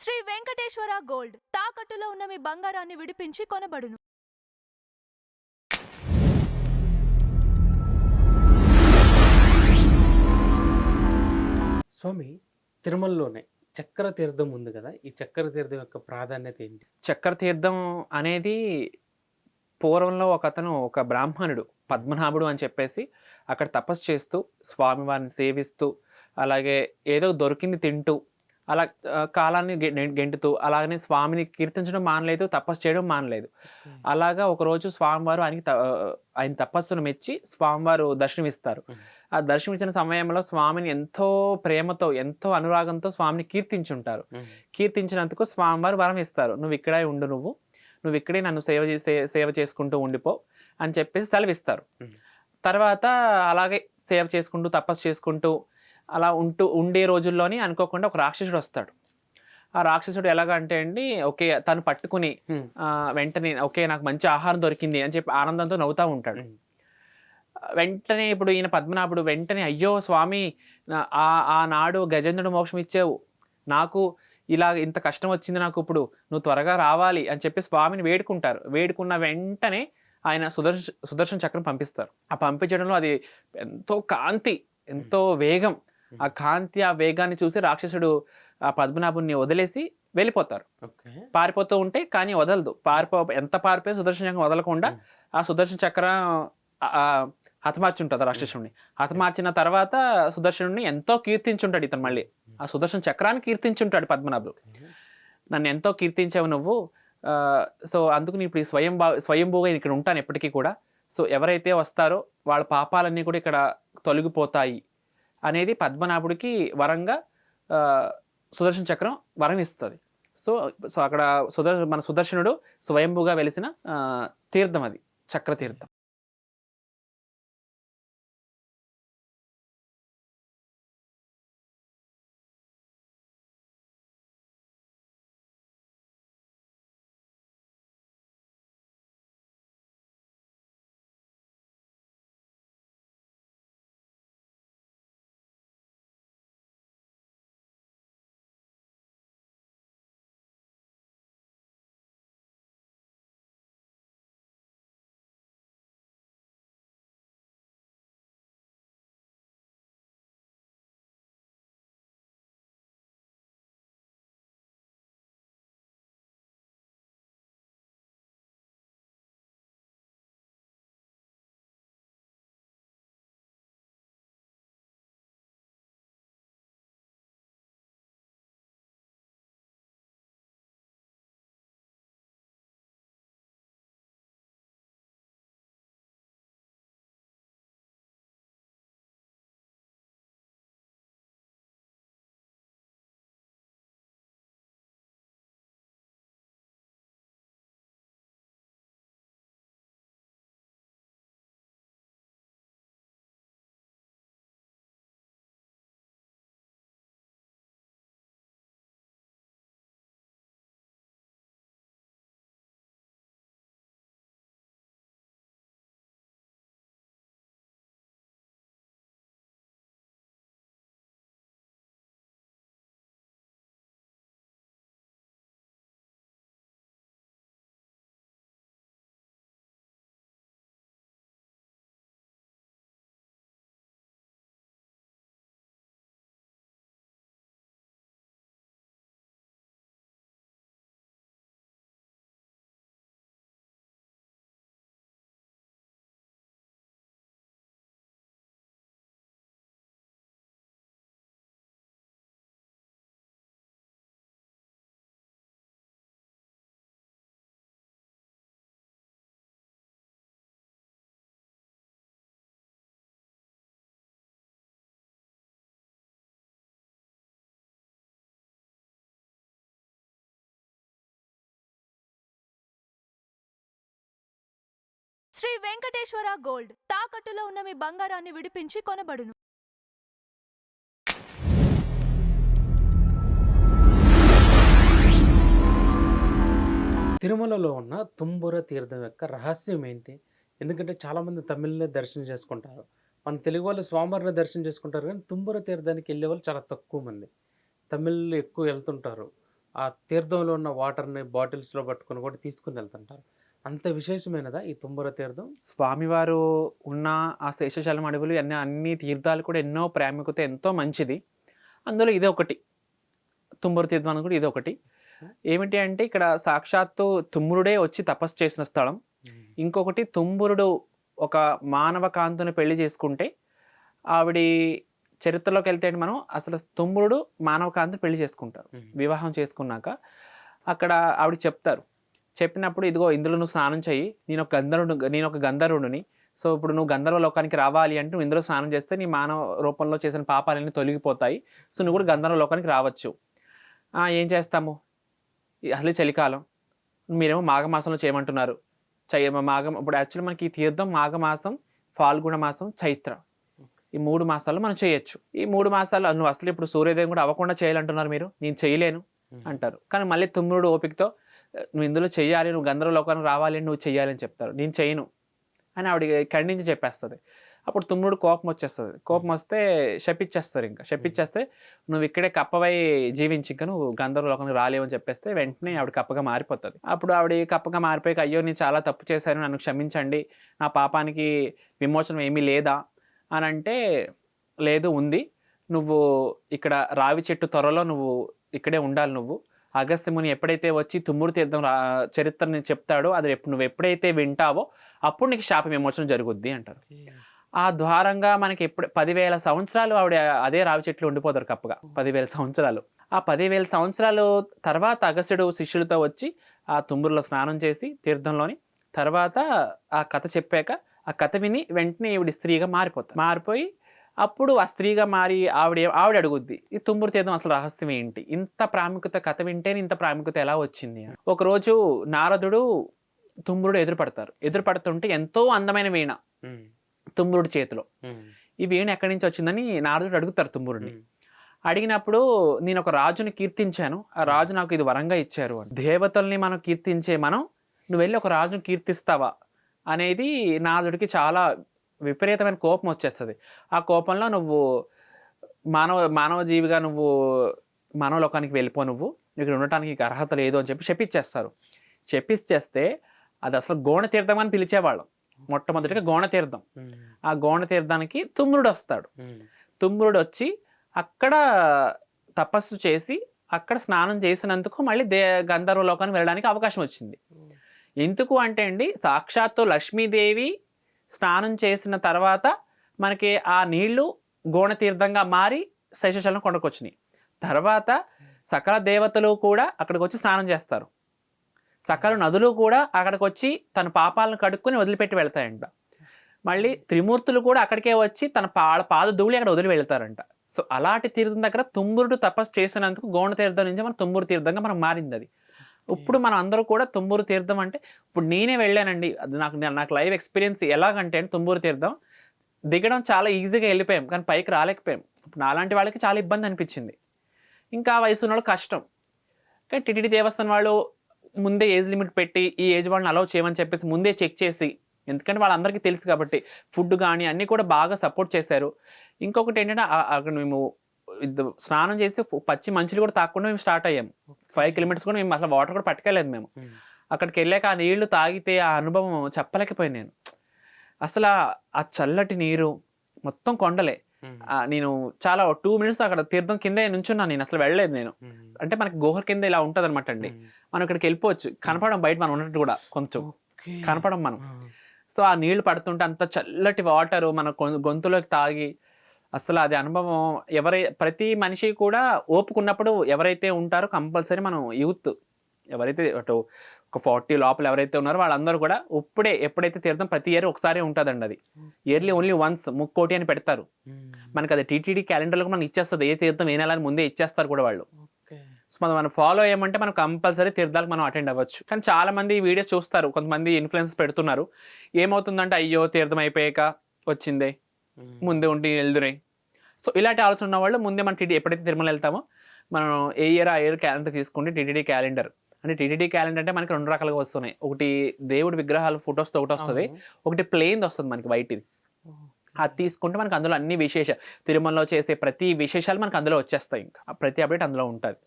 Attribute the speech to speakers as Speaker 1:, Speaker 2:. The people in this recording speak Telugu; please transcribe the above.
Speaker 1: శ్రీ వెంకటేశ్వర గోల్డ్ తాకట్టులో ఉన్న మీ బంగారాన్ని విడిపించి కొనబడును.
Speaker 2: స్వామి, తిరుమలలోనే చక్కెర తీర్థం ఉంది కదా! ఈ చక్కెర తీర్థం యొక్క ప్రాధాన్యత ఏంటి?
Speaker 3: చక్కెర తీర్థం అనేది పూర్వంలో ఒకతను ఒక బ్రాహ్మణుడు పద్మనాభుడు అని చెప్పేసి అక్కడ తపస్సు చేస్తూ స్వామివారిని సేవిస్తూ అలాగే ఏదో దొరికింది తింటూ అలా కాలాన్ని గెంటుతూ అలాగనే స్వామిని కీర్తించడం మానలేదు, తపస్సు చేయడం మానలేదు. అలాగా ఒకరోజు స్వామివారు ఆయన తపస్సును మెచ్చి స్వామివారు దర్శనమిస్తారు. ఆ దర్శనమిచ్చిన సమయంలో స్వామిని ఎంతో ప్రేమతో ఎంతో అనురాగంతో స్వామిని కీర్తించుంటారు. కీర్తించినందుకు స్వామివారు వరం ఇస్తారు, నువ్వు ఇక్కడే ఉండు, నువ్వు ఇక్కడే నన్ను సేవ చేసుకుంటూ ఉండిపో అని చెప్పేసి సెలవిస్తారు. తర్వాత అలాగే సేవ చేసుకుంటూ తపస్సు చేసుకుంటూ అలా ఉండే రోజుల్లోని అనుకోకుండా ఒక రాక్షసుడు వస్తాడు. ఆ రాక్షసుడు ఎలాగంటే అండి, ఓకే తను పట్టుకుని వెంటనే ఓకే నాకు మంచి ఆహారం దొరికింది అని చెప్పి ఆనందంతో నవ్వుతూ ఉంటాడు. వెంటనే ఇప్పుడు ఈయన పద్మనాభుడు వెంటనే అయ్యో స్వామి, ఆనాడు గజేంద్రుడు మోక్షం ఇచ్చావు, నాకు ఇలా ఇంత కష్టం వచ్చింది, నాకు ఇప్పుడు నువ్వు త్వరగా రావాలి అని చెప్పి స్వామిని వేడుకుంటారు. వేడుకున్న వెంటనే ఆయన సుదర్శన చక్రం పంపిస్తారు. ఆ పంపించడంలో అది ఎంతో కాంతి, ఎంతో వేగం. ఆ కాంతి ఆ వేగాన్ని చూసి రాక్షసుడు ఆ పద్మనాభుని వదిలేసి వెళ్ళిపోతారు. పారిపోతూ ఉంటే కానీ వదలదు, ఎంత పారిపోయి సుదర్శన చక్రం వదలకుండా ఆ సుదర్శన చక్రం హతమార్చుంటుంది రాక్షసుడిని. హతమార్చిన తర్వాత సుదర్శనుడిని ఎంతో కీర్తించుంటాడు ఇతను. మళ్ళీ ఆ సుదర్శన చక్రాన్ని కీర్తించుంటాడు పద్మనాభుడు. నన్ను ఎంతో కీర్తించావు నువ్వు, సో అందుకు నేను ఇప్పుడు స్వయంభూగా ఇక్కడ ఉంటాను ఎప్పటికీ కూడా. సో ఎవరైతే వస్తారో వాళ్ళ పాపాలన్నీ కూడా ఇక్కడ తొలగిపోతాయి అనేది పద్మనాభుడికి వరంగా సుదర్శన చక్రం వరం ఇస్తుంది. సో అక్కడ మన సుదర్శనుడు స్వయంభూగా వెలిసిన తీర్థం అది చక్ర తీర్థం.
Speaker 1: శ్రీ వెంకటేశ్వర గోల్డ్ తాకట్టులో ఉన్న మీ బంగారాన్ని విడిపించి కొనబడును.
Speaker 2: తిరుమలలో ఉన్న తుంబుర తీర్థం యొక్క రహస్యం ఏంటి? ఎందుకంటే చాలామంది తమిళ్‌ని దర్శనం చేసుకుంటారు. మన తెలుగు వాళ్ళు స్వామివారిని దర్శనం చేసుకుంటారు కానీ తుంబుర తీర్థానికి వెళ్ళేవాళ్ళు చాలా తక్కువ మంది. తమిళ్‌లు ఎక్కువ వెళ్తుంటారు. ఆ తీర్థంలో ఉన్న వాటర్‌ని బాటిల్స్‌లో పట్టుకొని కూడా తీసుకొని వెళ్తుంటారు. అంత విశేషమైనదా ఈ తుంబుర తీర్థం?
Speaker 3: స్వామివారు ఉన్న ఆ శేషాచలం అడవులు అన్ని తీర్థాలు కూడా ఎన్నో ప్రాముఖ్యత ఎంతో మంచిది. అందులో ఇదొకటి. తుమ్మూరు తీర్థం అనేది కూడా ఇదొకటి. ఏమిటి అంటే ఇక్కడ సాక్షాత్తు తుమ్మురుడే వచ్చి తపస్సు చేసిన స్థలం. ఇంకొకటి తుంబురుడు ఒక మానవ కాంతుని పెళ్లి చేసుకుంటే ఆవిడి చరిత్రలోకి వెళ్తే మనం అసలు తుంబురుడు మానవ కాంతిని పెళ్లి చేసుకుంటారు. వివాహం చేసుకున్నాక అక్కడ ఆవిడ చెప్తారు. చెప్పినప్పుడు ఇదిగో ఇందులో నువ్వు స్నానం చెయ్యి, నేను ఒక గంధర్వుడిని, సో ఇప్పుడు నువ్వు గంధర్వ లోకానికి రావాలి అంటే నువ్వు ఇందులో స్నానం చేస్తే నీ మానవ రూపంలో చేసిన పాపాలన్నీ తొలగిపోతాయి, సో నువ్వు కూడా గంధర్వ లోకానికి రావచ్చు. ఏం చేస్తాము, అసలే చలికాలం, మీరేమో మాఘమాసంలో చేయమంటున్నారు. ఇప్పుడు యాక్చువల్లీ మనకి ఈ తీర్థం మాఘమాసం, ఫాల్గుణ మాసం, చైత్ర, ఈ 3 మాసాల్లో మనం చేయొచ్చు. ఈ 3 మాసాలు నువ్వు అసలు ఇప్పుడు సూర్యోదయం కూడా అవ్వకుండా చేయాలంటున్నారు మీరు, నేను చేయలేను అంటారు. కానీ మళ్ళీ తుమ్ముడు ఓపికతో నువ్వు ఇందులో చెయ్యాలి, నువ్వు గంధర్వ లోకానికి రావాలి, నువ్వు చెయ్యాలి అని చెప్తారు. నేను చేయను అని ఆవిడ ఖండించి చెప్పేస్తుంది. అప్పుడు తుమ్ముడు కోపం వచ్చేస్తుంది. కోపం వస్తే శపిచ్చేస్తారు. ఇంకా శపిచ్చేస్తే నువ్వు ఇక్కడే కప్పవై జీవించి ఇంకా నువ్వు గంధర్వ లోకానికి రాలేవని చెప్పేస్తే వెంటనే ఆవిడ కప్పగా మారిపోతుంది. అప్పుడు ఆవిడ కప్పగా మారిపోయి అయ్యో నేను చాలా తప్పు చేశాను, నన్ను క్షమించండి, నా పాపానికి విమోచనం ఏమీ లేదా అని అంటే, లేదు ఉంది, నువ్వు ఇక్కడ రావి చెట్టు త్వరలో నువ్వు ఇక్కడే ఉండాలి. నువ్వు అగస్త్యముని ఎప్పుడైతే వచ్చి తుమ్ముడు తీర్థం చరిత్రని చెప్తాడో అది నువ్వు ఎప్పుడైతే వింటావో అప్పుడు నీకు శాప విమోచనం జరుగుద్ది అంటారు. ఆ ద్వారంగా మనకి ఎప్పుడు 10,000 సంవత్సరాలు ఆవిడ అదే రావి చెట్లు ఉండిపోతారు కప్పగా. 10,000 సంవత్సరాలు. ఆ 10,000 సంవత్సరాలు తర్వాత అగస్త్యుడు శిష్యులతో వచ్చి ఆ తుమ్మురులో స్నానం చేసి తీర్థంలోని తర్వాత ఆ కథ చెప్పాక ఆ కథ విని వెంటనే ఈవిడ స్త్రీగా మారిపోయి అప్పుడు ఆ స్త్రీగా మారి ఆవిడ అడుగుద్ది, ఈ తుమ్మురు తీర్థం అసలు రహస్యం ఏంటి, ఇంత ప్రాముఖ్యత, కథ వింటేనే ఇంత ప్రాముఖ్యత ఎలా వచ్చింది. ఒకరోజు నారదుడు తుమ్మురుడు ఎదురుపడుతుంటే ఎంతో అందమైన వీణ తుమ్మురుడి చేతిలో. ఈ వీణ ఎక్కడి నుంచి వచ్చిందని నారదుడు అడుగుతారు తుమ్మురుడిని. అడిగినప్పుడు నేను ఒక రాజుని కీర్తించాను, ఆ రాజు నాకు ఇది వరంగా ఇచ్చారు అని. దేవతల్ని మనం కీర్తించే నువ్వు వెళ్ళి ఒక రాజును కీర్తిస్తావా అనేది నారదుడికి చాలా విపరీతమైన కోపం వచ్చేస్తుంది. ఆ కోపంలో నువ్వు మానవ జీవిగా నువ్వు మానవ లోకానికి వెళ్ళిపో, నువ్వు ఇక్కడ ఉండటానికి అర్హత లేదు అని చెప్పి చెప్పిచ్చేస్తే అది అసలు గోణ తీర్థం అని పిలిచేవాళ్ళం. మొట్టమొదటిగా గోణ తీర్థం. ఆ గోణ తీర్థానికి తుమ్మురుడు వస్తాడు. తుమ్మురుడు వచ్చి అక్కడ తపస్సు చేసి అక్కడ స్నానం చేసినందుకు మళ్ళీ గంధర్వ లోకానికి వెళ్ళడానికి అవకాశం వచ్చింది. ఎందుకు అంటే అండి, సాక్షాత్తు లక్ష్మీదేవి స్నానం చేసిన తర్వాత మనకి ఆ నీళ్లు గోణ తీర్థంగా మారి శేషాచలం కొండకు వచ్చినాయి. తర్వాత సకల దేవతలు కూడా అక్కడికి వచ్చి స్నానం చేస్తారు. సకల నదులు కూడా అక్కడికి వచ్చి తన పాపాలను కడుక్కొని వదిలిపెట్టి వెళ్తాయంట. మళ్ళీ త్రిమూర్తులు కూడా అక్కడికే వచ్చి తన పాద ధూళి అక్కడ వదిలి వెళ్తారంట. సో అలాంటి తీర్థం దగ్గర తుమ్మురుడు తపస్సు చేసినందుకు గోణ తీర్థం నుంచి మన తుమ్మురు తీర్థంగా మనం మారింది అది. ఇప్పుడు మనం అందరూ కూడా తుమ్మురు తీర్థం అంటే, ఇప్పుడు నేనే వెళ్ళానండి, అది నాకు లైవ్ ఎక్స్పీరియన్స్ ఎలాగంటే తుమ్మురు తీర్థం దిగడం చాలా ఈజీగా వెళ్ళిపోయాం, కానీ పైకి రాలేకపోయాం. ఇప్పుడు నాలాంటి వాళ్ళకి చాలా ఇబ్బంది అనిపించింది. ఇంకా వయసు ఉన్న వాళ్ళు కష్టం. కానీ టిటిడి దేవస్థానం వాళ్ళు ముందే ఏజ్ లిమిట్ పెట్టి ఈ ఏజ్ వాళ్ళని అలౌ చేయమని చెప్పేసి ముందే చెక్ చేసి, ఎందుకంటే వాళ్ళందరికీ తెలుసు కాబట్టి ఫుడ్ కానీ అన్నీ కూడా బాగా సపోర్ట్ చేశారు. ఇంకొకటి ఏంటంటే అక్కడ మేము స్నానం చేసి పచ్చి మంచులు కూడా తాకుండా మేము స్టార్ట్ అయ్యాము. 5 కిలోమీటర్స్ కూడా మేము అసలు వాటర్ కూడా పట్టుకెళ్ళలేదు మేము. అక్కడికి వెళ్ళాక ఆ నీళ్లు తాగితే ఆ అనుభవం చెప్పలేకపోయాను నేను. అసలు ఆ చల్లటి నీరు మొత్తం కొండలే. నేను చాలా 2 మినిట్స్ అక్కడ తీర్థం కింద నుంచున్నాను, నేను అసలు వెళ్ళలేదు నేను. అంటే మనకి గుహ కింద ఇలా ఉంటది అనమాట అండి, మనం ఇక్కడికి వెళ్ళిపోవచ్చు, కనపడం బయట మనం ఉన్నట్టు కూడా కొంచెం కనపడం మనం. సో ఆ నీళ్లు పడుతుంటే అంత చల్లటి వాటర్ మన గొంతులోకి తాగి అసలు అది అనుభవం ప్రతి మనిషి కూడా ఓపుకున్నప్పుడు ఎవరైతే ఉంటారో కంపల్సరీ మనం యూత్ ఎవరైతే అటు ఒక 40 లోపల ఎవరైతే ఉన్నారో వాళ్ళందరూ కూడా ఎప్పుడైతే తీర్థం ప్రతి ఇయర్ ఒకసారి ఉంటుందండి. అది ఇయర్లీ ఓన్లీ వన్స్ 3 అని పెడతారు మనకి. అది టీటీడీ క్యాలెండర్లో మనకి ఇచ్చేస్తుంది, ఏ తీర్థం ఏ నెల ముందే ఇచ్చేస్తారు కూడా వాళ్ళు. సో మనం ఫాలో అయ్యామంటే మనం కంపల్సరీ తీర్థాలకు మనం అటెండ్ అవ్వచ్చు. కానీ చాలా మంది ఈ వీడియోస్ చూస్తారు, కొంతమంది ఇన్ఫ్లుయెన్స్ పెడుతున్నారు. ఏమవుతుందంటే అయ్యో తీర్థం అయిపోయాక వచ్చిందే, ముందే ఉండి వెళ్దురే. సో ఇలాంటి ఆలోచన ఉన్న వాళ్ళు ముందే మనం ఎప్పుడైతే తిరుమల వెళ్తామో మనం ఏ ఇయర్ క్యాలెండర్ తీసుకుంటే టీటీడీ క్యాలెండర్. అంటే టీటీడీ క్యాలెండర్ అంటే మనకి 2 రకాలుగా వస్తున్నాయి. ఒకటి దేవుడి విగ్రహాలు ఫొటోస్తో ఒకటి వస్తుంది, ఒకటి ప్లెయిన్ వస్తుంది మనకి వైట్ది. అది తీసుకుంటే మనకు అందులో అన్ని తిరుమలలో చేసే ప్రతి విశేషాలు మనకు అందులో వచ్చేస్తాయి. ఇంకా ప్రతి అప్డేట్ అందులో ఉంటుంది.